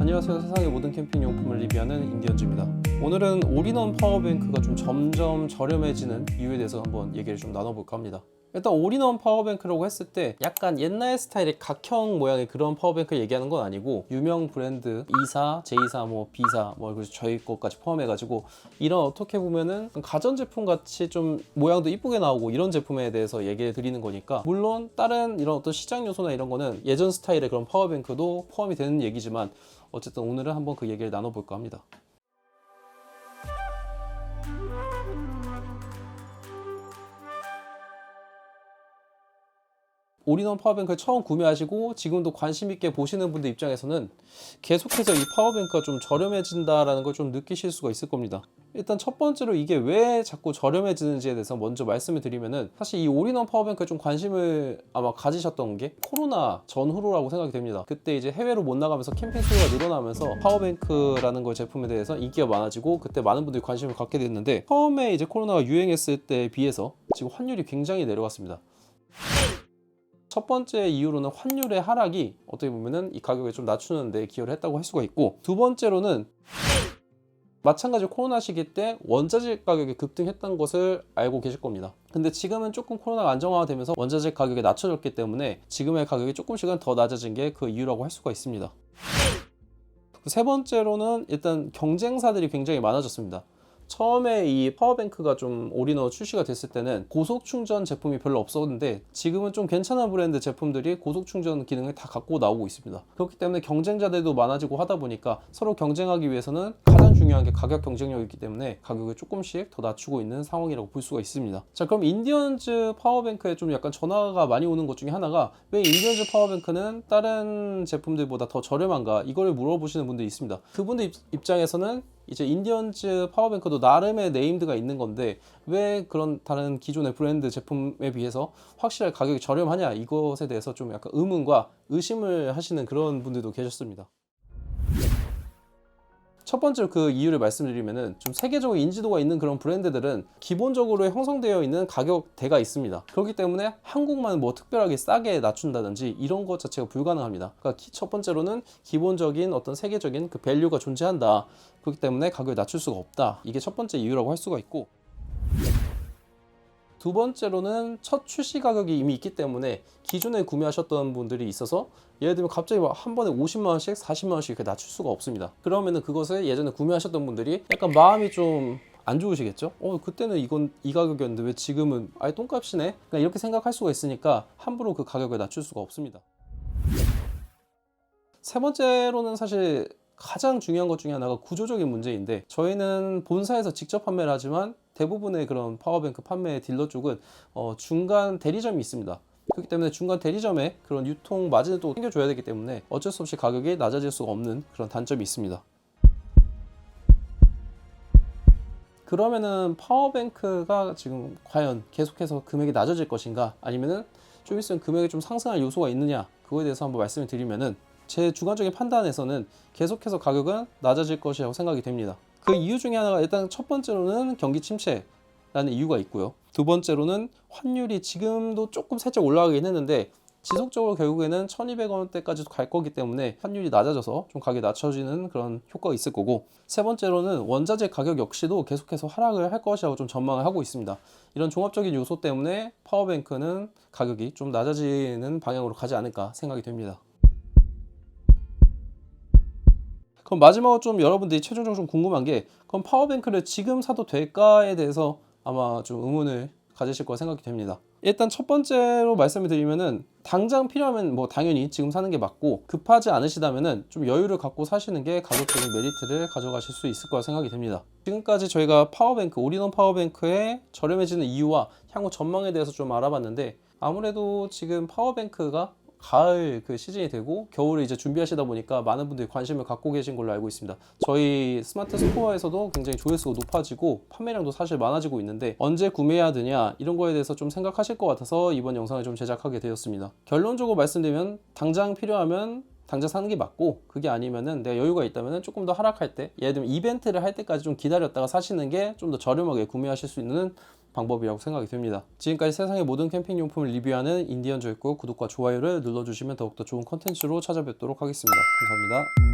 안녕하세요. 세상의 모든 캠핑 용품을 리뷰하는 인디언즈입니다. 오늘은 올인원 파워뱅크가 좀 점점 저렴해지는 이유에 대해서 한번 얘기를 좀 나눠볼까 합니다. 일단 올인원 파워뱅크라고 했을 때 약간 옛날 스타일의 각형 모양의 그런 파워뱅크 얘기하는 건 아니고, 유명 브랜드 E사, J사, B사, 그리고 저희 것까지 포함해가지고 이런, 어떻게 보면은 가전제품 같이 좀 모양도 이쁘게 나오고 이런 제품에 대해서 얘기해 드리는 거니까, 물론 다른 이런 어떤 시장 요소나 이런 거는 예전 스타일의 그런 파워뱅크도 포함이 되는 얘기지만, 어쨌든 오늘은 한번 그 얘기를 나눠볼까 합니다. 올인원 파워뱅크를 처음 구매하시고 지금도 관심 있게 보시는 분들 입장에서는 계속해서 이 파워뱅크가 좀 저렴해진다라는 걸 좀 느끼실 수가 있을 겁니다. 일단 첫 번째로 이게 왜 자꾸 저렴해지는지에 대해서 먼저 말씀을 드리면은, 사실 이 올인원 파워뱅크에 좀 관심을 아마 가지셨던 게 코로나 전후로라고 생각이 됩니다. 그때 이제 해외로 못 나가면서 캠핑 수요가 늘어나면서 파워뱅크라는 걸 제품에 대해서 인기가 많아지고, 그때 많은 분들이 관심을 갖게 됐는데, 처음에 이제 코로나가 유행했을 때에 비해서 지금 환율이 굉장히 내려갔습니다. 첫 번째 이유로는 환율의 하락이 어떻게 보면은 이 가격을 좀 낮추는 데 기여를 했다고 할 수가 있고, 두 번째로는 마찬가지로 코로나 시기 때 원자재 가격이 급등했던 것을 알고 계실 겁니다. 근데 지금은 조금 코로나가 안정화가 되면서 원자재 가격이 낮춰졌기 때문에 지금의 가격이 조금씩은 더 낮아진 게 그 이유라고 할 수가 있습니다. 세 번째로는 일단 경쟁사들이 굉장히 많아졌습니다. 처음에 이 파워뱅크가 좀 올인원 출시가 됐을 때는 고속 충전 제품이 별로 없었는데, 지금은 좀 괜찮은 브랜드 제품들이 고속 충전 기능을 다 갖고 나오고 있습니다. 그렇기 때문에 경쟁자들도 많아지고 하다 보니까 서로 경쟁하기 위해서는 가장 중요한 게 가격 경쟁력이기 때문에 가격을 조금씩 더 낮추고 있는 상황이라고 볼 수가 있습니다. 자, 그럼 인디언즈 파워뱅크에 좀 약간 전화가 많이 오는 것 중에 하나가, 왜 인디언즈 파워뱅크는 다른 제품들보다 더 저렴한가, 이걸 물어보시는 분들이 있습니다. 그분들 입장에서는 이제 인디언즈 파워뱅크도 나름의 네임드가 있는 건데, 왜 그런 다른 기존의 브랜드 제품에 비해서 확실하게 가격이 저렴하냐, 이것에 대해서 좀 약간 의문과 의심을 하시는 그런 분들도 계셨습니다. 첫 번째로 그 이유를 말씀드리면은, 좀 세계적으로 인지도가 있는 그런 브랜드들은 기본적으로 형성되어 있는 가격대가 있습니다. 그렇기 때문에 한국만 특별하게 싸게 낮춘다든지 이런 것 자체가 불가능합니다. 그러니까 첫 번째로는 기본적인 어떤 세계적인 그 밸류가 존재한다. 그렇기 때문에 가격을 낮출 수가 없다. 이게 첫 번째 이유라고 할 수가 있고, 두 번째로는 첫 출시 가격이 이미 있기 때문에 기존에 구매하셨던 분들이 있어서, 예를 들면 갑자기 한 번에 50만원씩 40만원씩 이렇게 낮출 수가 없습니다. 그러면은 그것을 예전에 구매하셨던 분들이 약간 마음이 좀 안 좋으시겠죠? 그때는 이 가격이었는데 왜 지금은 아예 똥값이네? 그러니까 이렇게 생각할 수가 있으니까 함부로 그 가격을 낮출 수가 없습니다. 세 번째로는 사실 가장 중요한 것 중에 하나가 구조적인 문제인데, 저희는 본사에서 직접 판매를 하지만 대부분의 그런 파워뱅크 판매 딜러 쪽은 중간 대리점이 있습니다. 그렇기 때문에 중간 대리점에 그런 유통 마진을 또 챙겨줘야 되기 때문에 어쩔 수 없이 가격이 낮아질 수가 없는 그런 단점이 있습니다. 그러면은 파워뱅크가 지금 과연 계속해서 금액이 낮아질 것인가, 아니면은 좀 있으면 금액이 좀 상승할 요소가 있느냐, 그거에 대해서 한번 말씀을 드리면은, 제 주관적인 판단에서는 계속해서 가격은 낮아질 것이라고 생각이 됩니다. 그 이유 중에 하나가, 일단 첫 번째로는 경기 침체라는 이유가 있고요. 두 번째로는 환율이 지금도 조금 살짝 올라가긴 했는데 지속적으로 결국에는 1200원대까지도 갈 거기 때문에 환율이 낮아져서 좀 가격이 낮춰지는 그런 효과가 있을 거고, 세 번째로는 원자재 가격 역시도 계속해서 하락을 할 것이라고 좀 전망을 하고 있습니다. 이런 종합적인 요소 때문에 파워뱅크는 가격이 좀 낮아지는 방향으로 가지 않을까 생각이 됩니다. 그럼 마지막으로 좀 여러분들이 최종적으로 좀 궁금한 게, 그럼 파워뱅크를 지금 사도 될까에 대해서 아마 좀 의문을 가지실 거라 생각이 됩니다. 일단 첫 번째로 말씀을 드리면은, 당장 필요하면 당연히 지금 사는 게 맞고, 급하지 않으시다면은 좀 여유를 갖고 사시는 게 가격적인 메리트를 가져가실 수 있을 거라 생각이 됩니다. 지금까지 저희가 파워뱅크, 올인원 파워뱅크의 저렴해지는 이유와 향후 전망에 대해서 좀 알아봤는데, 아무래도 지금 파워뱅크가 가을 그 시즌이 되고 겨울을 이제 준비하시다 보니까 많은 분들이 관심을 갖고 계신 걸로 알고 있습니다. 저희 스마트 스토어에서도 굉장히 조회수가 높아지고 판매량도 사실 많아지고 있는데, 언제 구매해야 되냐 이런 거에 대해서 좀 생각하실 것 같아서 이번 영상을 좀 제작하게 되었습니다. 결론적으로 말씀드리면, 당장 필요하면 당장 사는 게 맞고, 그게 아니면은 내가 여유가 있다면 조금 더 하락할 때, 예를 들면 이벤트를 할 때까지 좀 기다렸다가 사시는 게 좀 더 저렴하게 구매하실 수 있는 방법이라고 생각이 됩니다. 지금까지 세상의 모든 캠핑 용품을 리뷰하는 인디언즈였고, 구독과 좋아요를 눌러주시면 더욱더 좋은 컨텐츠로 찾아뵙도록 하겠습니다. 감사합니다.